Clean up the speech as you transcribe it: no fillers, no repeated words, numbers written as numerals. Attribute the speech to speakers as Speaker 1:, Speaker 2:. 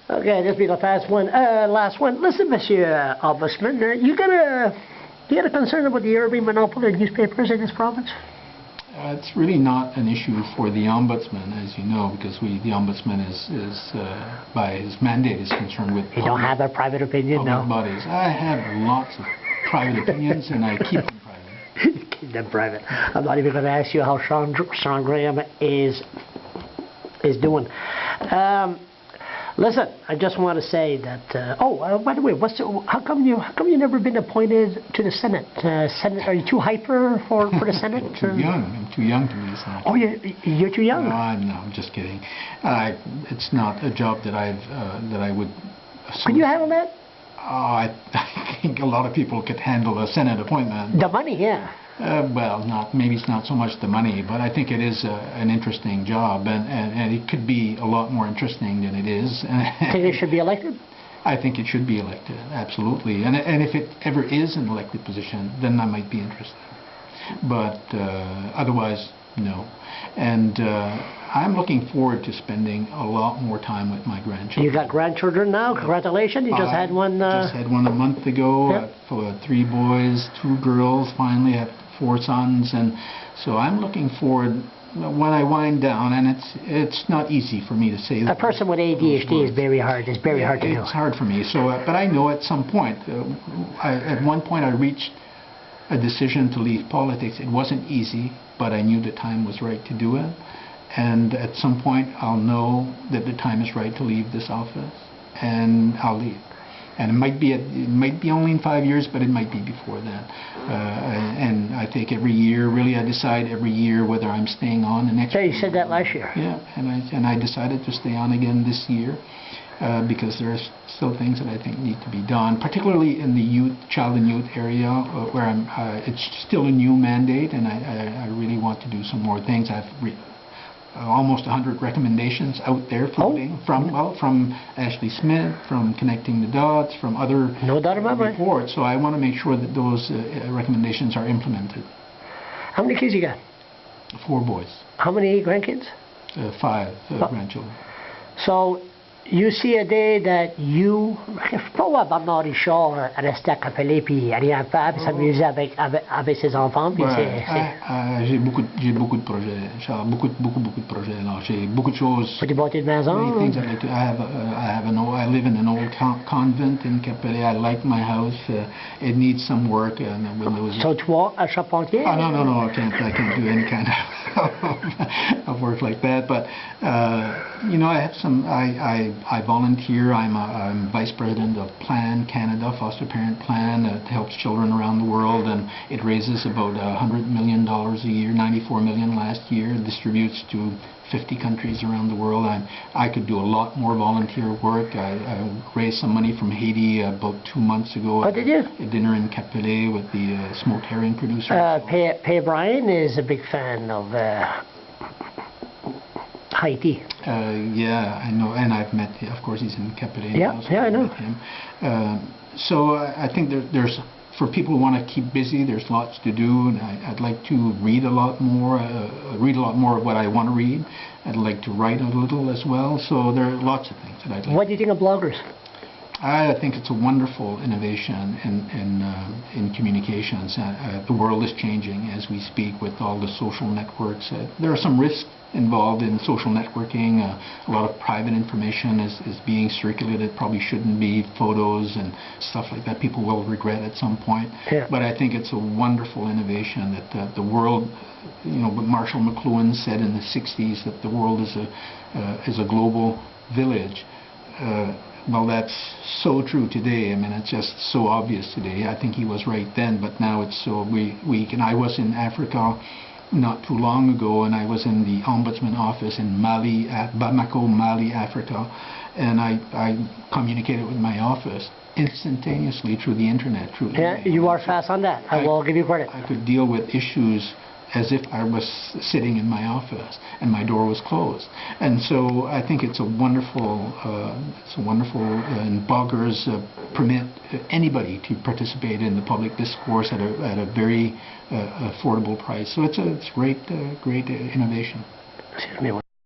Speaker 1: Okay, this will be the last one. Listen, Monsieur Ombudsman, you got a concern about the urban monopoly of newspapers in this province?
Speaker 2: It's really not an issue for the Ombudsman, as you know, because the Ombudsman is by his mandate, is concerned with...
Speaker 1: You don't have a private opinion, no?
Speaker 2: Bodies. I have lots of private opinions, and I keep them private.
Speaker 1: Keep them private. I'm not even going to ask you how Sean Graham is doing. Listen, I just want to say that. By the way, how come you never been appointed to the Senate? Senate, are you too hyper for the Senate?
Speaker 2: Too young. I'm too young to be a senator.
Speaker 1: Oh, you're too young.
Speaker 2: No, I'm just kidding. It's not a job that I would.
Speaker 1: Could you handle that?
Speaker 2: I think a lot of people could handle a Senate appointment.
Speaker 1: The money, yeah.
Speaker 2: Well, maybe it's not so much the money, but I think it is an interesting job, and it could be a lot more interesting than it is.
Speaker 1: Think it should be elected?
Speaker 2: I think it should be elected, absolutely. And if it ever is an elected position, then I might be interested. But otherwise, no. And I'm looking forward to spending a lot more time with my grandchildren.
Speaker 1: You got grandchildren now? Congratulations! You just had one.
Speaker 2: Just had one a month ago.
Speaker 1: Yeah.
Speaker 2: For 3 boys, 2 girls. Finally, I have 4 sons, and so I'm looking forward. When I wind down, and it's not easy for me to say.
Speaker 1: A person with ADHD is very hard. It's very hard to do.
Speaker 2: It's hard for me. So, but I know at some point, at one point, I reached a decision to leave politics. It wasn't easy, but I knew the time was right to do it. And at some point, I'll know that the time is right to leave this office, and I'll leave. And it might be only in 5 years, but it might be before then. And I think every year, really, I decide every year whether I'm staying on the next.
Speaker 1: Yeah, you said that last year.
Speaker 2: Yeah, and I decided to stay on again this year because there are still things that I think need to be done, particularly in the child and youth area, where it's still a new mandate, and I really want to do some more things. I've almost 100 recommendations out there floating from Ashley Smith, from Connecting the Dots, from other reports. So I want to make sure that those recommendations are implemented.
Speaker 1: How many kids you got?
Speaker 2: 4 boys.
Speaker 1: How many grandkids?
Speaker 2: 5 grandchildren.
Speaker 1: So you see a day that you, pas Bernard Richard restait à Capelé puis aller un peu s'amuser avec ses enfants. Puis
Speaker 2: j'ai beaucoup de projets, Charles, beaucoup de projets là. J'ai beaucoup de choses.
Speaker 1: Peux-tu bâtir une maison?
Speaker 2: Many things I'd like to. I live in an old convent in Capelé. I like my house. It needs some work.
Speaker 1: So tu vois un charpentier?
Speaker 2: Oh, no, I can't do any kind of work like that. But I have some. I volunteer. I'm vice president of Plan Canada, Foster Parent Plan, that helps children around the world, and it raises about $100 million a year, 94 million last year. It distributes to 50 countries around the world. I could do a lot more volunteer work. I raised some money from Haiti about 2 months ago.
Speaker 1: Oh, did you?
Speaker 2: A dinner in Capelé with the smoked herring producer.
Speaker 1: Pay Brian is a big fan of Haiti.
Speaker 2: Yeah, I know, and I've met. Of course, he's in Capelé.
Speaker 1: Yeah, I know.
Speaker 2: Met him. So I think there's for people who want to keep busy. There's lots to do, and I'd like to read a lot more. Read a lot more of what I want to read. I'd like to write a little as well. So there are lots of things that I'd like.
Speaker 1: What do you think of bloggers?
Speaker 2: I think it's a wonderful innovation in communications. The world is changing as we speak with all the social networks. There are some risks involved in social networking. A lot of private information is being circulated. Probably shouldn't be. Photos and stuff like that people will regret at some point.
Speaker 1: Yeah.
Speaker 2: But I think it's a wonderful innovation that the world, what Marshall McLuhan said in the 60s, that the world is a global village. Well, that's so true today. I mean, it's just so obvious today. I think he was right then, but now it's so weak. And I was in Africa not too long ago, and I was in the Ombudsman office in Mali, at Bamako, Mali, Africa, and I communicated with my office instantaneously through the internet.
Speaker 1: Yeah, you are fast on that. I will give you credit.
Speaker 2: I could deal with issues as if I was sitting in my office and my door was closed. And so I think it's a wonderful, and bloggers permit anybody to participate in the public discourse at a very affordable price. So it's great innovation.
Speaker 1: Excuse me.